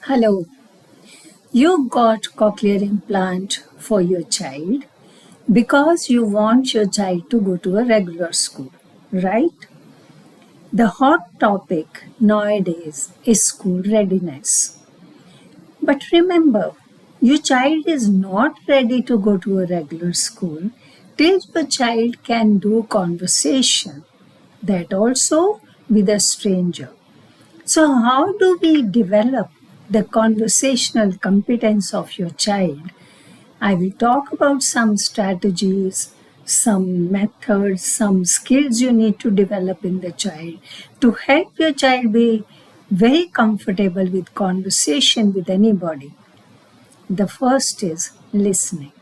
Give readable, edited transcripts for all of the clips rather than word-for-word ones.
Hello, you got cochlear implant for your child because you want your child to go to a regular school, right? The hot topic nowadays is school readiness. But remember, your child is not ready to go to a regular school till your child can do conversation, that also with a stranger. So, how do we develop the conversational competence of your child? I will talk about some strategies, some methods, some skills you need to develop in the child to help your child be very comfortable with conversation with anybody. The first is listening.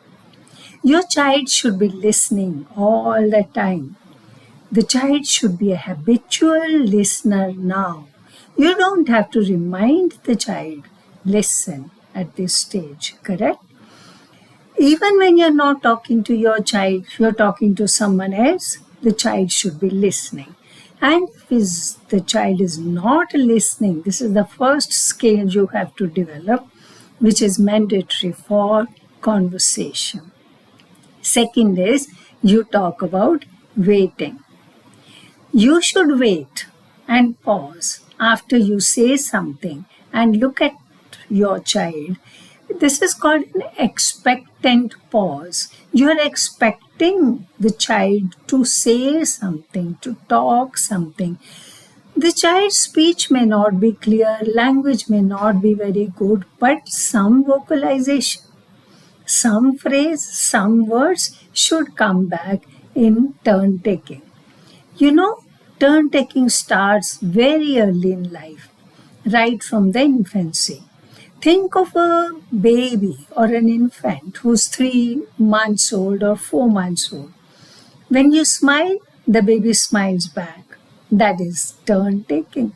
Your child should be listening all the time. The child should be a habitual listener now. You don't have to remind the child, listen at this stage, correct? Even when you're not talking to your child, you're talking to someone else, the child should be listening. And if the child is not listening, this is the first skill you have to develop, which is mandatory for conversation. Second is you talk about waiting. You should wait and pause after you say something and look at your child. This is called an expectant pause. You are expecting the child to say something, to talk something. The child's speech may not be clear, language may not be very good, but some vocalization, some phrase, some words should come back in turn taking. You know, turn taking starts very early in life, right from the infancy. Think of a baby or an infant who's 3 months old or 4 months old. When you smile, the baby smiles back. That is turn taking.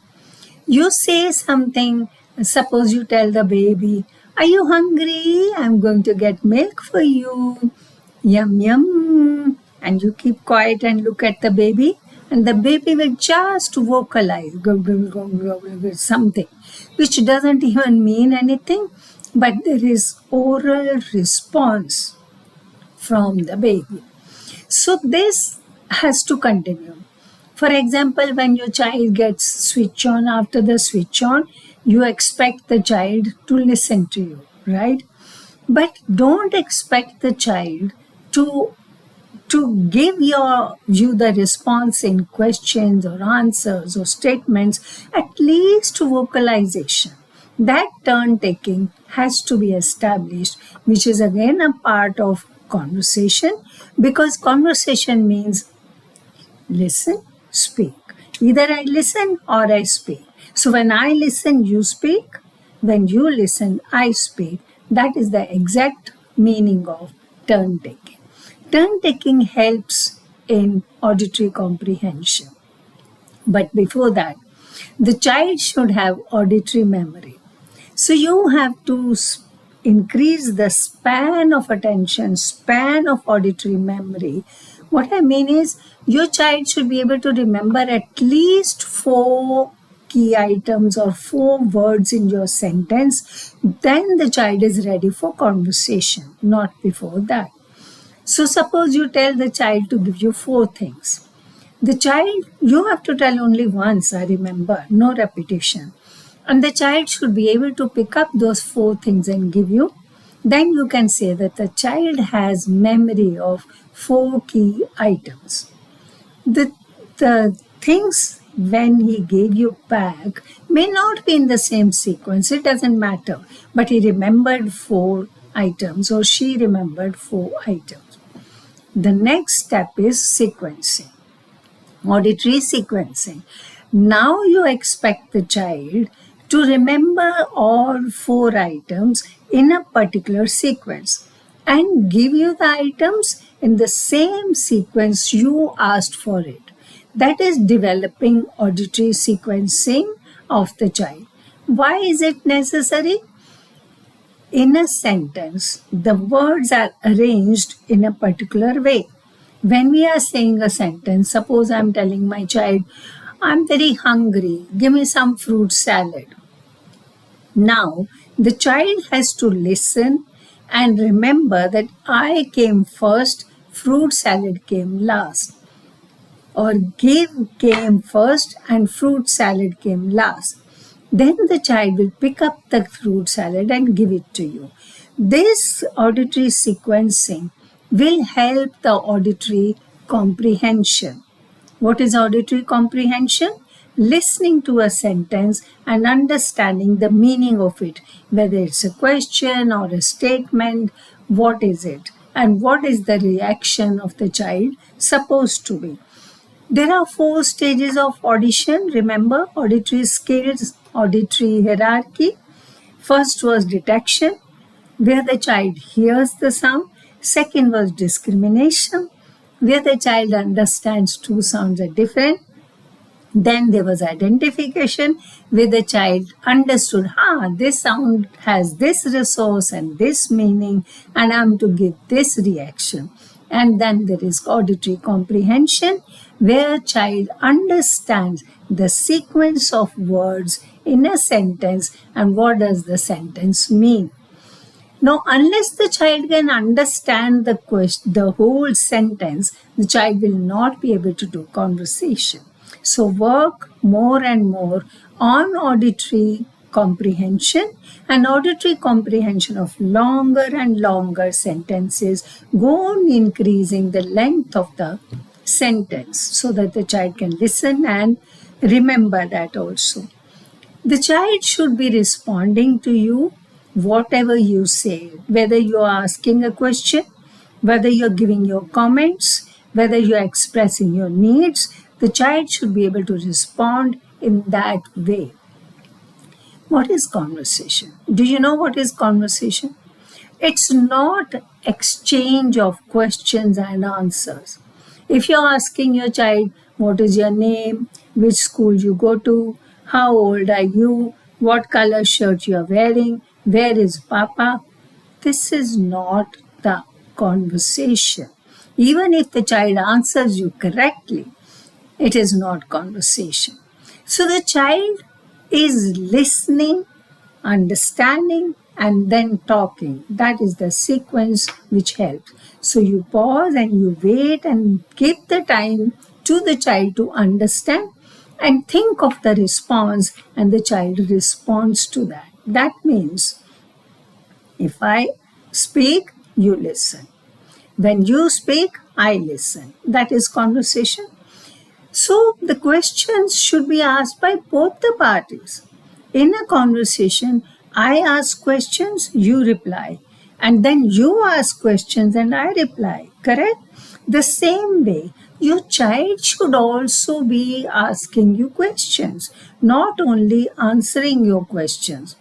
You say something, suppose you tell the baby, "Are you hungry? I'm going to get milk for you." Yum, yum. And you keep quiet and look at the baby, and the baby will just vocalize something which doesn't even mean anything, but there is oral response from the baby. So this has to continue. For example, when your child gets switch on, after the switch on, you expect the child to listen to you, right? But don't expect the child to give you the response in questions or answers or statements, at least vocalization. That turn taking has to be established, which is again a part of conversation, because conversation means listen, speak. Either I listen or I speak. So when I listen, you speak. When you listen, I speak. That is the exact meaning of turn taking. Turn taking helps in auditory comprehension. But before that, the child should have auditory memory. So you have to increase the span of attention, span of auditory memory. What I mean is, your child should be able to remember at least 4 key items or 4 words in your sentence. Then the child is ready for conversation, not before that. So suppose you tell the child to give you 4 things. The child, you have to tell only once, I remember, no repetition. And the child should be able to pick up those 4 things and give you. Then you can say that the child has memory of 4 key items. The things when he gave you back may not be in the same sequence, it doesn't matter. But he remembered 4 items or she remembered 4 items. The next step is sequencing, auditory sequencing. Now you expect the child to remember all 4 items in a particular sequence and give you the items in the same sequence you asked for it. That is developing auditory sequencing of the child. Why is it necessary? In a sentence, the words are arranged in a particular way. When we are saying a sentence, suppose I'm telling my child, "I'm very hungry, give me some fruit salad." Now, the child has to listen and remember that I came first, fruit salad came last, or give came first and fruit salad came last. Then the child will pick up the fruit salad and give it to you. This auditory sequencing will help the auditory comprehension. What is auditory comprehension? Listening to a sentence and understanding the meaning of it, whether it's a question or a statement, what is it? And what is the reaction of the child supposed to be? There are 4 stages of audition. Remember, auditory skills, auditory hierarchy. First was detection, where the child hears the sound. Second was discrimination, where the child understands 2 sounds are different. Then there was identification, where the child understood, this sound has this resource and this meaning, and I'm to give this reaction. And then there is auditory comprehension, where child understands the sequence of words in a sentence and what does the sentence mean. Now, unless the child can understand the whole sentence, the child will not be able to do conversation. So, work more and more on auditory comprehension, and auditory comprehension of longer and longer sentences. Go on increasing the length of the sentence so that the child can listen and remember that also. The child should be responding to you whatever you say, whether you are asking a question, whether you're giving your comments, whether you're expressing your needs. The child should be able to respond in that way. What is conversation? Do you know what is conversation? It's not exchange of questions and answers. If you're asking your child, what is your name, which school you go to, how old are you, what color shirt you are wearing, where is Papa, this is not the conversation. Even if the child answers you correctly, it is not conversation. So the child is listening, understanding, and then talking. That is the sequence which helps. So you pause and you wait and give the time to the child to understand and think of the response, and the child responds to that. That means if I speak, you listen. When you speak, I listen. That is conversation. So the questions should be asked by both the parties. In a conversation, I ask questions, you reply. And then you ask questions and I reply. Correct? The same way, your child should also be asking you questions, not only answering your questions.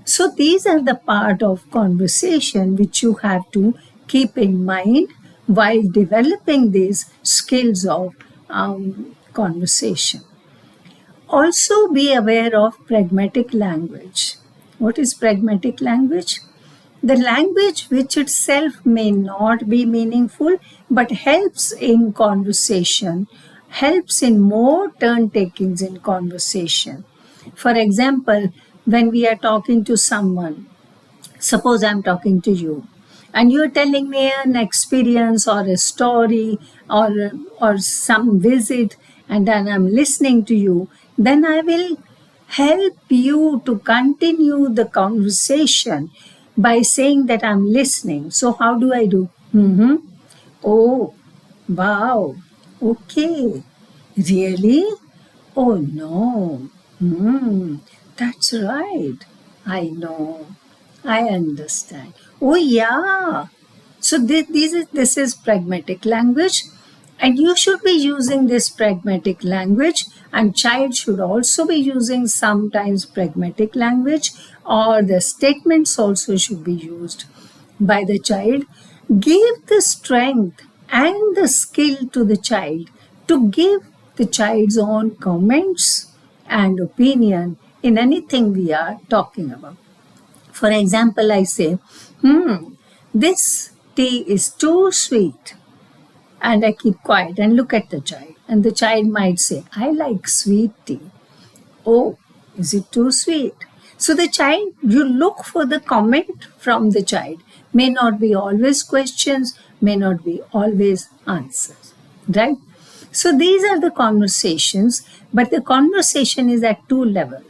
So these are the part of conversation which you have to keep in mind while developing these skills of conversation. Also be aware of pragmatic language. What is pragmatic language? The language which itself may not be meaningful but helps in conversation, helps in more turn takings in conversation. For example, when we are talking to someone, suppose I'm talking to you, and you're telling me an experience or a story or some visit, and then I'm listening to you, then I will help you to continue the conversation by saying that I'm listening. So how do I do? Oh, wow. Okay. Really? Oh no. That's right. I know. I understand. Oh yeah. So this is pragmatic language, and you should be using this pragmatic language, and child should also be using sometimes pragmatic language, or the statements also should be used by the child. Give the strength and the skill to the child to give the child's own comments and opinion in anything we are talking about. For example, I say, this tea is too sweet. And I keep quiet and look at the child. And the child might say, I like sweet tea. Oh, is it too sweet? So the child, you look for the comment from the child. May not be always questions, may not be always answers, right? So these are the conversations, but the conversation is at two levels.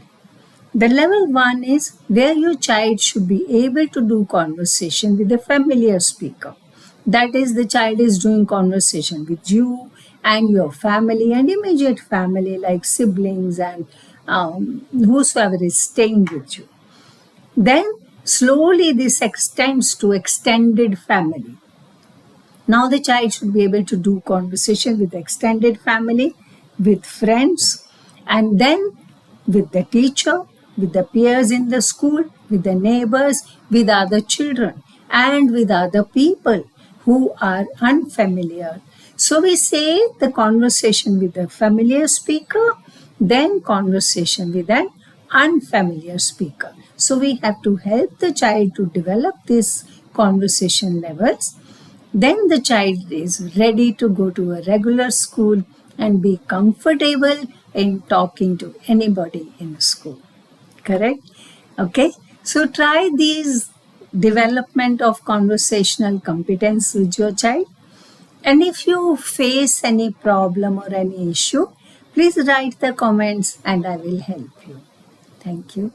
The level one is where your child should be able to do conversation with a familiar speaker. That is, the child is doing conversation with you and your family and immediate family, like siblings and whosoever is staying with you. Then slowly this extends to extended family. Now the child should be able to do conversation with extended family, with friends, and then with the teacher, with the peers in the school, with the neighbors, with other children, and with other people who are unfamiliar. So we say the conversation with a familiar speaker, then conversation with an unfamiliar speaker. So we have to help the child to develop these conversation levels. Then the child is ready to go to a regular school and be comfortable in talking to anybody in school. Correct? Okay. So try these development of conversational competence with your child. And if you face any problem or any issue, please write the comments and I will help you. Thank you.